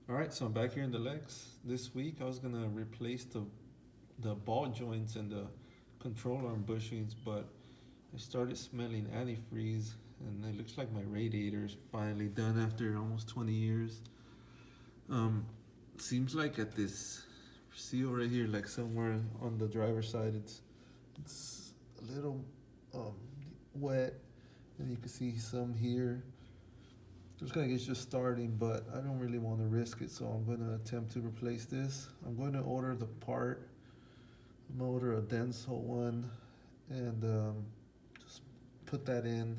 All right, so I'm back here in the Lex. This week I was gonna replace the ball joints and the control arm bushings, but I started smelling antifreeze, and it looks like my radiator's finally done after almost 20 years. Um, Seems like at this seal right here, like somewhere on the driver's side, it's a little um, wet, and you can see some here. Looks like it's just starting, but I don't really want to risk it, so I'm going to attempt to replace this. I'm going to order the part. I'm going to order a dense hole one and just put that in.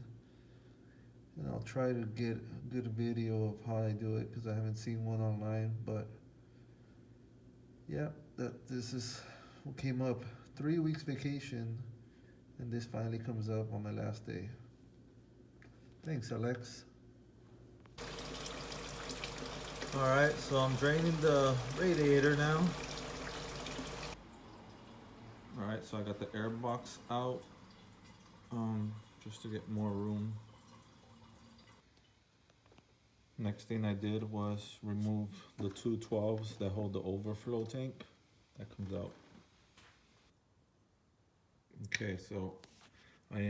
And I'll try to get a good video of how I do it because I haven't seen one online. But yeah, this is what came up. 3 weeks vacation, and this finally comes up on my last day. Thanks, Alex. Alright, so I'm draining the radiator now. Alright, so I got the air box out just to get more room. Next thing I did was remove the two 12s that hold the overflow tank. That comes out. Okay, so I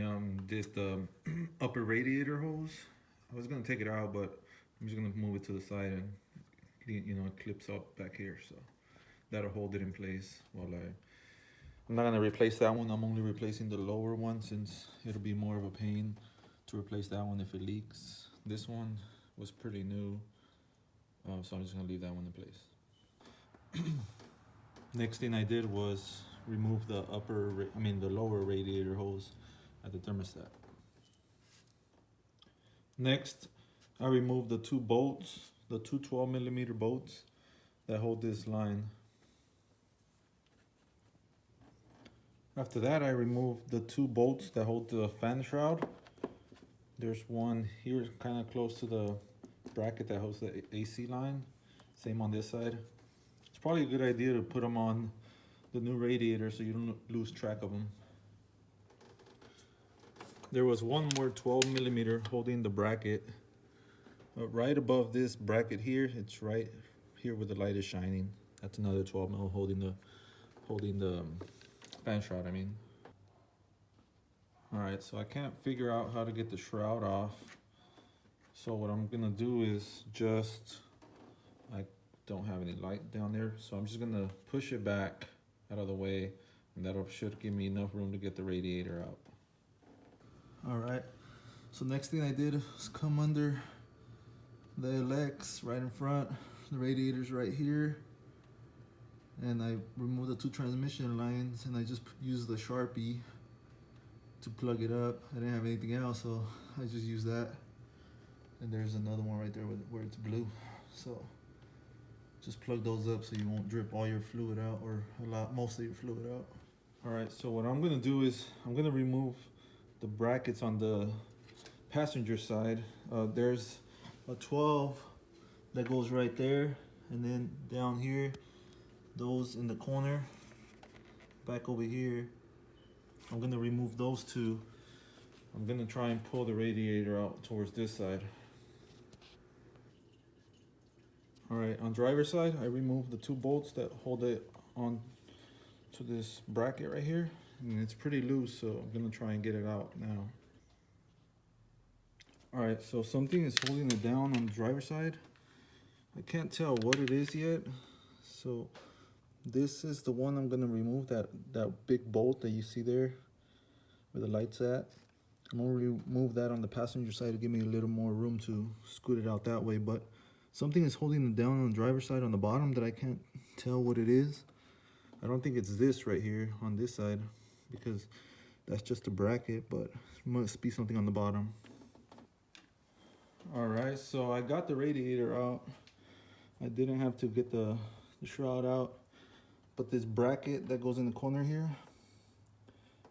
did the upper radiator hose. I was gonna take it out, but I'm just gonna move it to the side and it clips up back here, so that'll hold it in place while I'm not gonna replace that one. I'm only replacing the lower one since it'll be more of a pain to replace that one if it leaks. This one was pretty new, so I'm just gonna leave that one in place. Next thing I did was remove the lower radiator hose at the thermostat. Next, I removed the two bolts, the two 12mm bolts that hold this line. After that, I removed the two bolts that hold the fan shroud. There's one here kind of close to the bracket that holds the AC line. Same on this side. It's probably a good idea to put them on the new radiator so you don't lose track of them. There was one more 12mm holding the bracket. Right above this bracket here, it's right here where the light is shining. That's another 12mm holding the fan shroud, I mean. Alright, so I can't figure out how to get the shroud off. So what I'm gonna do is I don't have any light down there, so I'm just gonna push it back out of the way, and that should give me enough room to get the radiator out. Alright, so next thing I did was come under the LX right in front. The radiator's right here. And I removed the two transmission lines, and I just used the Sharpie to plug it up. I didn't have anything else, so I just used that. And there's another one right there where it's blue. So just plug those up so you won't drip all your fluid out, or most of your fluid out. All right, so what I'm gonna do is I'm gonna remove the brackets on the passenger side. There's a 12 that goes right there, and then down here, those in the corner, back over here, I'm gonna remove those two. I'm gonna try and pull the radiator out towards this side. All right, on driver's side, I removed the two bolts that hold it on to this bracket right here, and it's pretty loose, so I'm gonna try and get it out now. All right, so something is holding it down on the driver's side. I can't tell what it is yet, so this is the one I'm gonna remove, that big bolt that you see there where the light's at. I'm gonna remove that on the passenger side to give me a little more room to scoot it out that way, but something is holding it down on the driver's side on the bottom that I can't tell what it is. I don't think it's this right here on this side, because that's just a bracket, but it must be something on the bottom. All right, so I got the radiator out. I didn't have to get the shroud out, but this bracket that goes in the corner here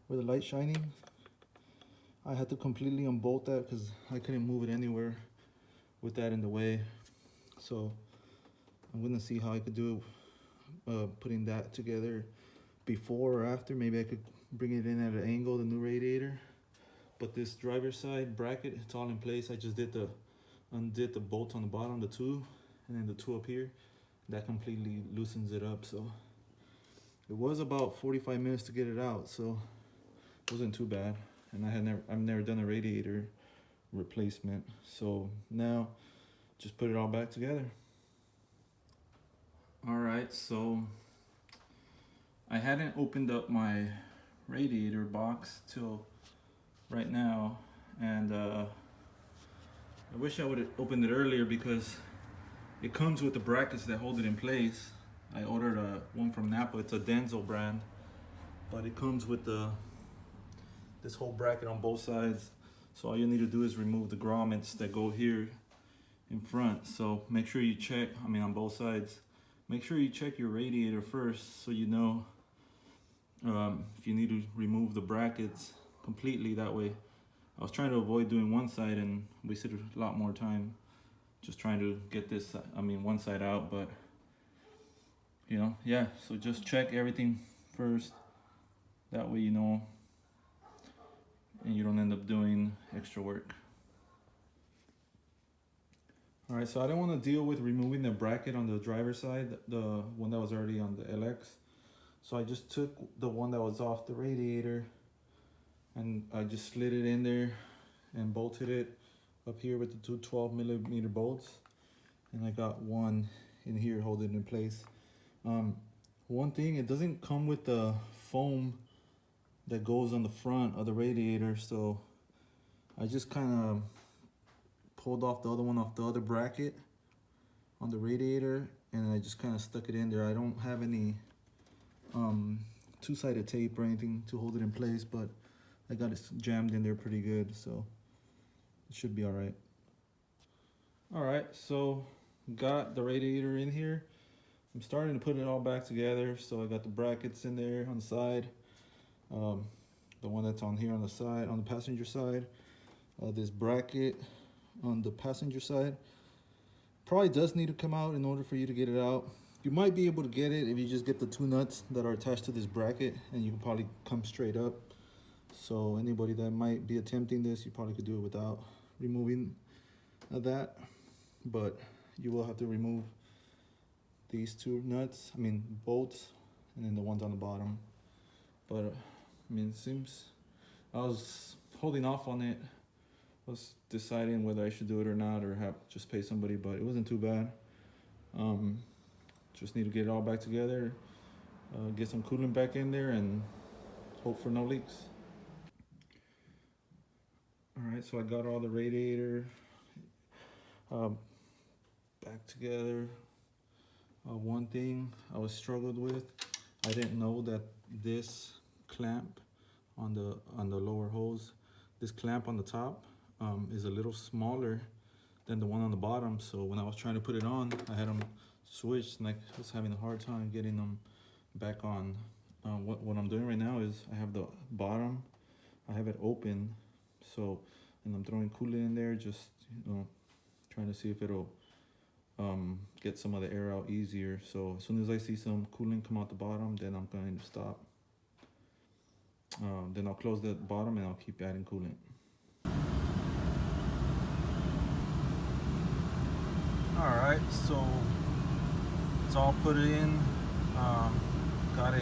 where the light's shining, I had to completely unbolt that because I couldn't move it anywhere with that in the way. So I'm gonna see how I could do putting that together before or after. Maybe I could bring it in at an angle, the new radiator. But this driver's side bracket, it's all in place. I just undid the bolts on the bottom, the two, and then the two up here, that completely loosens it up. So it was about 45 minutes to get it out, so it wasn't too bad. And I've never done a radiator replacement, so now just put it all back together. All right, so I hadn't opened up my radiator box till right now, and I wish I would have opened it earlier because it comes with the brackets that hold it in place. I ordered one from Napa. It's a Denso brand, but it comes with this whole bracket on both sides. So all you need to do is remove the grommets that go here in front. So make sure you check, on both sides, make sure you check your radiator first so you know if you need to remove the brackets completely. That way, I was trying to avoid doing one side and wasted a lot more time just trying to get this, one side out, but yeah, so just check everything first. That way you know, and you don't end up doing extra work. All right, so I don't want to deal with removing the bracket on the driver's side, the one that was already on the LX. So I just took the one that was off the radiator and I just slid it in there and bolted it up here with the two 12mm bolts. And I got one in here holding it in place. One thing, it doesn't come with the foam that goes on the front of the radiator, so I just kind of pulled off the other one off the other bracket on the radiator, and I just kind of stuck it in there. I don't have any two-sided tape or anything to hold it in place, but I got it jammed in there pretty good, so it should be all right. All right, so got the radiator in here. I'm starting to put it all back together. So I got the brackets in there on the side, the one that's on here on the side, on the passenger side, this bracket on the passenger side. Probably does need to come out in order for you to get it out. You might be able to get it if you just get the two nuts that are attached to this bracket, and you can probably come straight up. So anybody that might be attempting this, you probably could do it without removing that, but you will have to remove these two nuts, bolts, and then the ones on the bottom. But it seems, I was holding off on it. I was deciding whether I should do it or not, or just pay somebody, but it wasn't too bad. Just need to get it all back together, get some coolant back in there, and hope for no leaks. All right, so I got all the radiator back together. One thing I was struggled with, I didn't know that this clamp on the lower hose, this clamp on the top is a little smaller than the one on the bottom. So when I was trying to put it on, I had them switched, and I was having a hard time getting them back on. What I'm doing right now is I have the bottom, I have it open, so, and I'm throwing coolant in there, just trying to see if it'll get some of the air out easier. So as soon as I see some coolant come out the bottom, then I'm going to stop. Then I'll close the bottom and I'll keep adding coolant. All right, so it's all put in. Got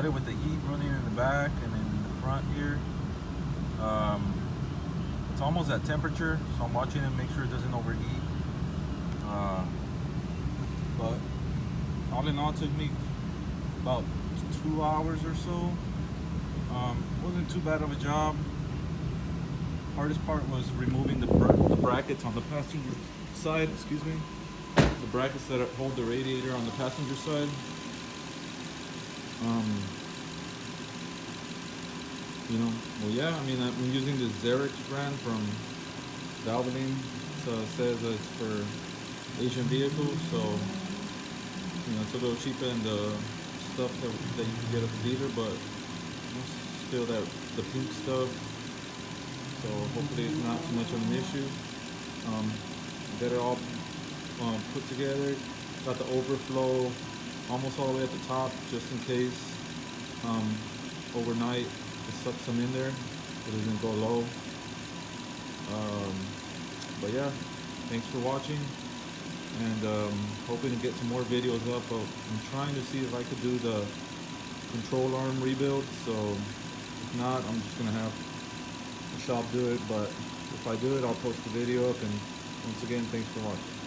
it with the heat running in the back and then in the front here. It's almost at temperature, so I'm watching it, make sure it doesn't overheat. But all in all, it took me about 2 hours or so. Wasn't too bad of a job. Hardest part was removing the brackets on the passenger side, excuse me. The brackets that hold the radiator on the passenger side. Well, yeah, I'm using this Xerox brand from Valvoline. So it says that it's for Asian vehicles, so it's a little cheaper than the stuff that you can get at the dealer, but still the pink stuff. So hopefully it's not too much of an issue. Get it all put together. Got the overflow almost all the way at the top, just in case overnight it sucks some in there. It doesn't go low. But yeah, thanks for watching. and hoping to get some more videos up. I'm trying to see if I could do the control arm rebuild, so if not, I'm just gonna have the shop do it, but if I do it, I'll post the video up. And once again, thanks for watching.